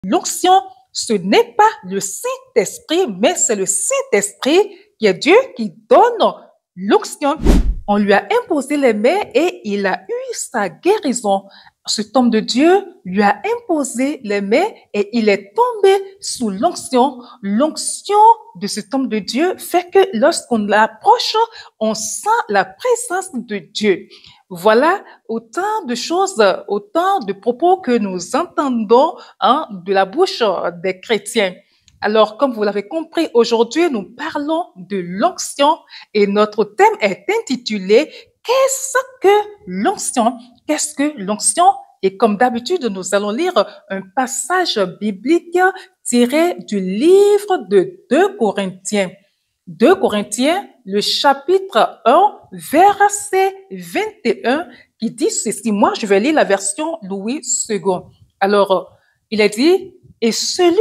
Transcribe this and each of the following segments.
L'onction, ce n'est pas le Saint-Esprit, mais c'est le Saint-Esprit qui est Dieu qui donne l'onction. On lui a imposé les mains et il a eu sa guérison. Cet homme de Dieu lui a imposé les mains et il est tombé sous l'onction. L'onction de cet homme de Dieu fait que lorsqu'on l'approche, on sent la présence de Dieu. Voilà autant de choses, autant de propos que nous entendons de la bouche des chrétiens. Alors, comme vous l'avez compris, aujourd'hui, nous parlons de l'onction et notre thème est intitulé « Qu'est-ce que l'onction ?» Qu'est-ce que l'onction? Et comme d'habitude, nous allons lire un passage biblique tiré du livre de 2 Corinthiens. 2 Corinthiens, le chapitre 1, verset 21, qui dit ceci. Moi, je vais lire la version Louis II. Alors, il est dit, « Et celui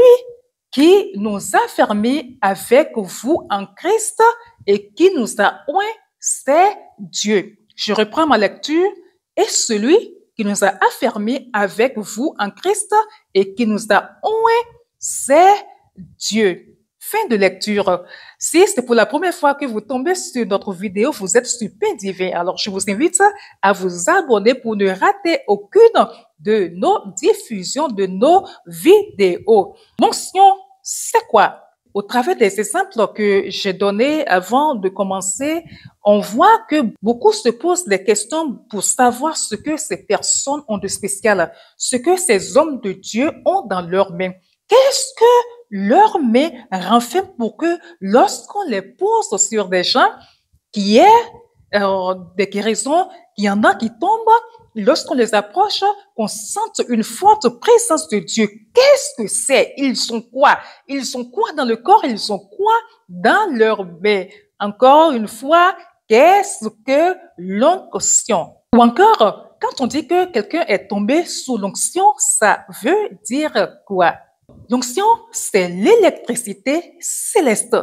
qui nous a fermés avec vous en Christ et qui nous a oints, c'est Dieu. » Je reprends ma lecture. « Et celui qui nous a affermis avec vous en Christ et qui nous a oints, c'est Dieu. » Fin de lecture. Si c'est pour la première fois que vous tombez sur notre vidéo, vous êtes super divin. Alors, je vous invite à vous abonner pour ne rater aucune de nos diffusions, de nos vidéos. L'onction, c'est quoi? Au travers des exemples que j'ai donnés avant de commencer, on voit que beaucoup se posent des questions pour savoir ce que ces personnes ont de spécial, ce que ces hommes de Dieu ont dans leurs mains. Qu'est-ce que leurs mains renferment pour que lorsqu'on les pose sur des gens, qu'il y ait des guérisons, qu'il y en a qui tombent, lorsqu'on les approche, qu'on sente une forte présence de Dieu. Qu'est-ce que c'est? Ils sont quoi? Ils sont quoi dans le corps? Ils sont quoi dans leurs mains? Encore une fois, qu'est-ce que l'onction? Ou encore, quand on dit que quelqu'un est tombé sous l'onction, ça veut dire quoi? L'onction, c'est l'électricité céleste.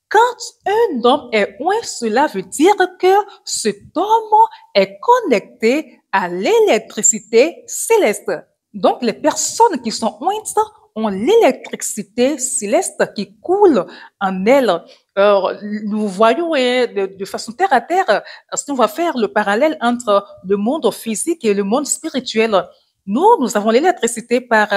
Quand un homme est oint, cela veut dire que cet homme est connecté à l'électricité céleste. Donc, les personnes qui sont ointes ont l'électricité céleste qui coule en elles. Nous voyons de façon terre à terre, si on va faire le parallèle entre le monde physique et le monde spirituel. Nous avons l'électricité par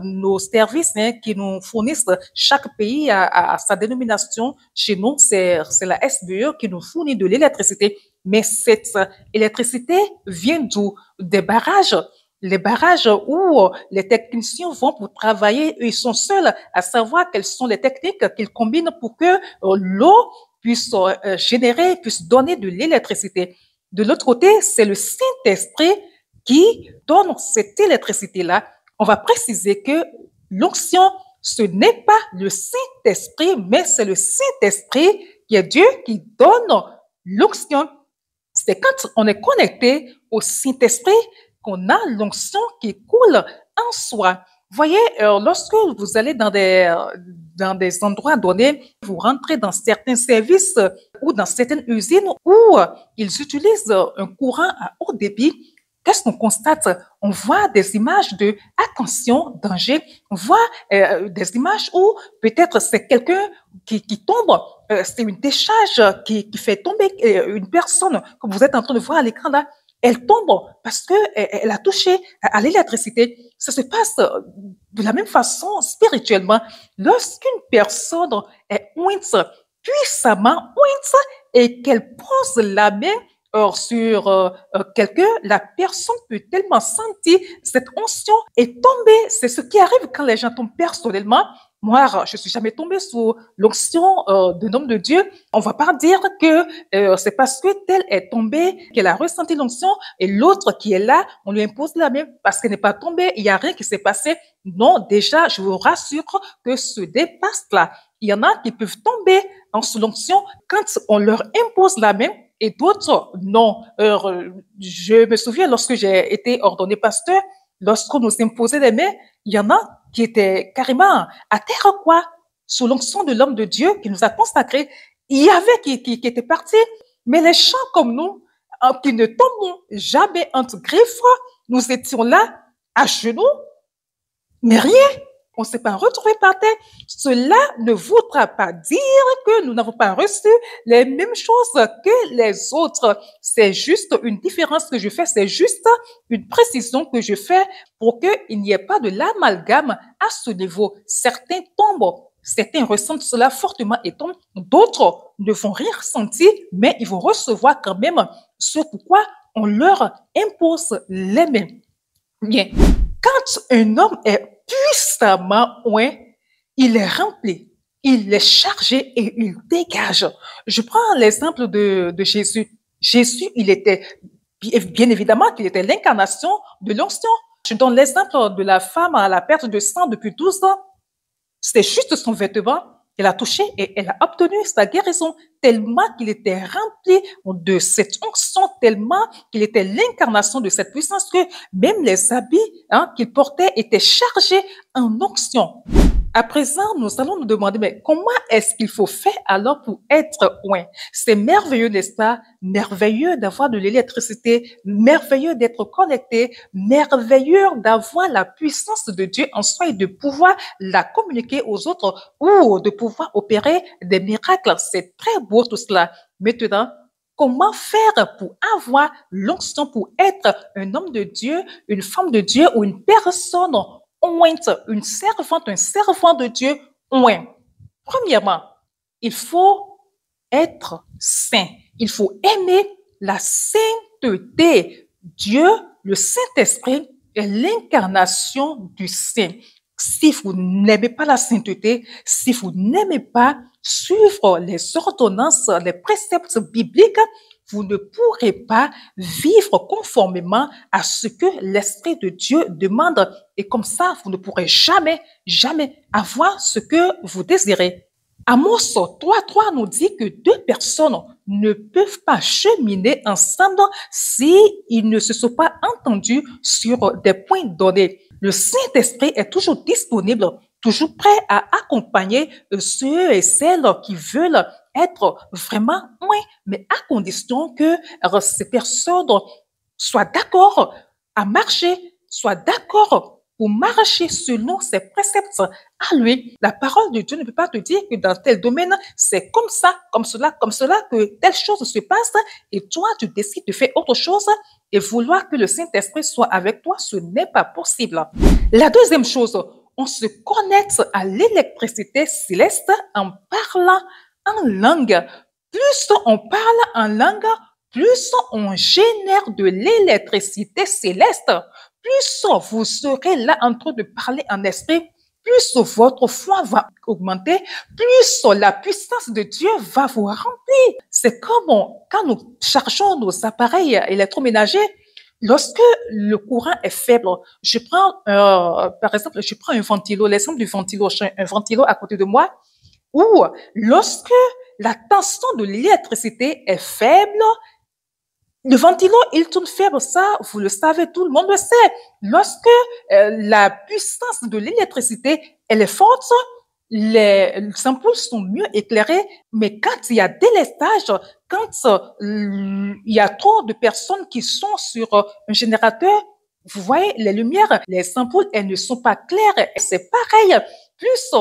nos services qui nous fournissent. Chaque pays a sa dénomination. Chez nous, c'est la SBE qui nous fournit de l'électricité. Mais cette électricité vient d'où? Des barrages. Les barrages où les techniciens vont pour travailler, ils sont seuls à savoir quelles sont les techniques qu'ils combinent pour que l'eau puisse générer, puisse donner de l'électricité. De l'autre côté, c'est le Saint-Esprit qui donne cette électricité-là. On va préciser que l'onction, ce n'est pas le Saint-Esprit, mais c'est le Saint-Esprit qui est Dieu qui donne l'onction. C'est quand on est connecté au Saint-Esprit qu'on a l'onction qui coule en soi. Voyez, lorsque vous allez dans des endroits donnés, vous rentrez dans certains services ou dans certaines usines où ils utilisent un courant à haut débit. Qu'est-ce qu'on constate? On voit des images de attention, danger. On voit des images où peut-être c'est quelqu'un qui tombe. C'est une décharge qui fait tomber une personne, comme vous êtes en train de voir à l'écran là. Elle tombe parce que elle a touché à l'électricité. Ça se passe de la même façon spirituellement. Lorsqu'une personne est ointe, puissamment ointe, et qu'elle pose la main sur quelqu'un, la personne peut tellement sentir cette onction et tomber. C'est ce qui arrive quand les gens tombent personnellement. Moi, je suis jamais tombée sous l'onction d'un homme de Dieu. On va pas dire que c'est parce que telle est tombée qu'elle a ressenti l'onction et l'autre qui est là, on lui impose la main parce qu'elle n'est pas tombée. Il y a rien qui s'est passé. Non, déjà, je vous rassure que ce dépasse-là. Il y en a qui peuvent tomber sous l'onction quand on leur impose la main. Et d'autres, non. Je me souviens lorsque j'ai été ordonné pasteur, lorsqu'on nous imposait les mains, il y en a qui étaient carrément à terre, quoi, sous l'onction de l'homme de Dieu qui nous a consacrés. Il y avait qui étaient partis, mais les gens comme nous, qui ne tombons jamais entre griffes, nous étions là, à genoux, mais rien. on ne s'est pas retrouvé par terre, cela ne voudra pas dire que nous n'avons pas reçu les mêmes choses que les autres. C'est juste une différence que je fais, c'est juste une précision que je fais pour qu'il n'y ait pas de l'amalgame à ce niveau. Certains tombent, certains ressentent cela fortement et tombent, d'autres ne vont rien ressentir, mais ils vont recevoir quand même ce pourquoi on leur impose les mains. Bien, quand un homme est puissamment oint, il est rempli, il est chargé et il dégage. Je prends l'exemple de Jésus. Jésus, il était, bien évidemment, qu'il était l'incarnation de l'onction. Je donne l'exemple de la femme à la perte de sang depuis 12 ans. C'était juste son vêtement. Elle a touché et elle a obtenu sa guérison tellement qu'il était rempli de cette onction, tellement qu'il était l'incarnation de cette puissance que même les habits qu'il portait étaient chargés en onction. À présent, nous allons nous demander, mais comment est-ce qu'il faut faire alors pour être oint? C'est merveilleux, n'est-ce pas? Merveilleux d'avoir de l'électricité, merveilleux d'être connecté, merveilleux d'avoir la puissance de Dieu en soi et de pouvoir la communiquer aux autres ou de pouvoir opérer des miracles. C'est très beau tout cela. Maintenant, comment faire pour avoir l'onction, pour être un homme de Dieu, une femme de Dieu ou une personne ointe, une servante, un servant de Dieu oint? Premièrement, il faut être saint. Il faut aimer la sainteté. Dieu, le Saint-Esprit, est l'incarnation du Saint. Si vous n'aimez pas la sainteté, si vous n'aimez pas suivre les ordonnances, les préceptes bibliques, vous ne pourrez pas vivre conformément à ce que l'Esprit de Dieu demande. Et comme ça, vous ne pourrez jamais, jamais avoir ce que vous désirez. Amos 3.3 nous dit que deux personnes ne peuvent pas cheminer ensemble s'ils ne se sont pas entendus sur des points donnés. Le Saint-Esprit est toujours disponible, toujours prêt à accompagner ceux et celles qui veulent être vraiment loin, mais à condition que ces personnes soient d'accord à marcher, soient d'accord pour marcher selon ses préceptes à lui. La parole de Dieu ne peut pas te dire que dans tel domaine, c'est comme ça, que telle chose se passe et toi, tu décides de faire autre chose et vouloir que le Saint-Esprit soit avec toi, ce n'est pas possible. La deuxième chose, on se connecte à l'électricité céleste en parlant en langue. Plus on parle en langue, plus on génère de l'électricité céleste. Plus vous serez là en train de parler en esprit, plus votre foi va augmenter, plus la puissance de Dieu va vous remplir. C'est comme quand nous chargeons nos appareils électroménagers, lorsque le courant est faible, je prends, par exemple, je prends un ventilo, l'exemple du ventilo, j'ai un ventilo à côté de moi, où lorsque la tension de l'électricité est faible, le ventilo, il tourne faible, ça, vous le savez, tout le monde le sait. Lorsque la puissance de l'électricité, elle est forte, les ampoules sont mieux éclairées, mais quand il y a délestage, quand il y a trop de personnes qui sont sur un générateur, vous voyez, les lumières, les ampoules, elles ne sont pas claires. C'est pareil. Plus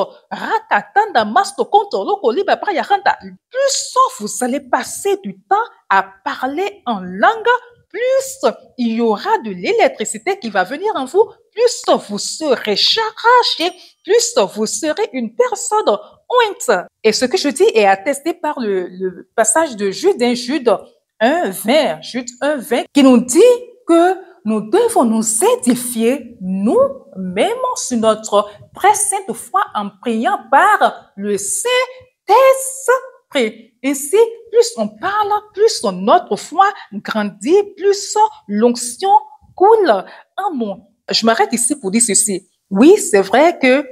vous allez passer du temps à parler en langue, plus il y aura de l'électricité qui va venir en vous, plus vous serez chargé, plus vous serez une personne ointe. Et ce que je dis est attesté par le passage de Jude 1:20, Jude 1:20, qui nous dit que nous devons nous édifier nous-mêmes sur notre très sainte foi en priant par le Saint-Esprit. Ainsi, plus on parle, plus notre foi grandit, plus l'onction coule en nous. Je m'arrête ici pour dire ceci. Oui, c'est vrai que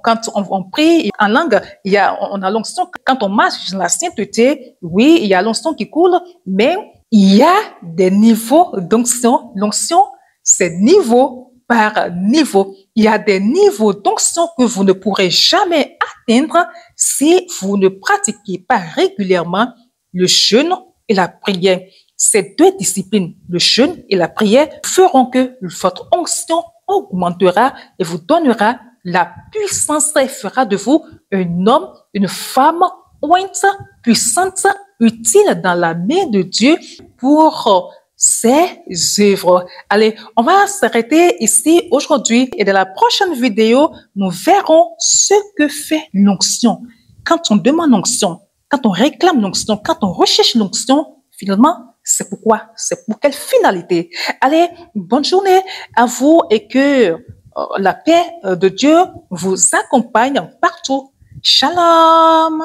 quand on prie en langue, on a l'onction. Quand on marche dans la sainteté, oui, il y a l'onction qui coule, mais il y a des niveaux d'onction. L'onction, c'est niveau par niveau. Il y a des niveaux d'onction que vous ne pourrez jamais atteindre si vous ne pratiquez pas régulièrement le jeûne et la prière. Ces deux disciplines, le jeûne et la prière, feront que votre onction augmentera et vous donnera la puissance fera de vous un homme, une femme ointe, puissante, utile dans la main de Dieu pour ses œuvres. Allez, on va s'arrêter ici aujourd'hui et dans la prochaine vidéo, nous verrons ce que fait l'onction. Quand on demande l'onction, quand on réclame l'onction, quand on recherche l'onction, finalement, c'est pourquoi? C'est pour quelle finalité? Allez, bonne journée à vous et que la paix de Dieu vous accompagne partout. Shalom!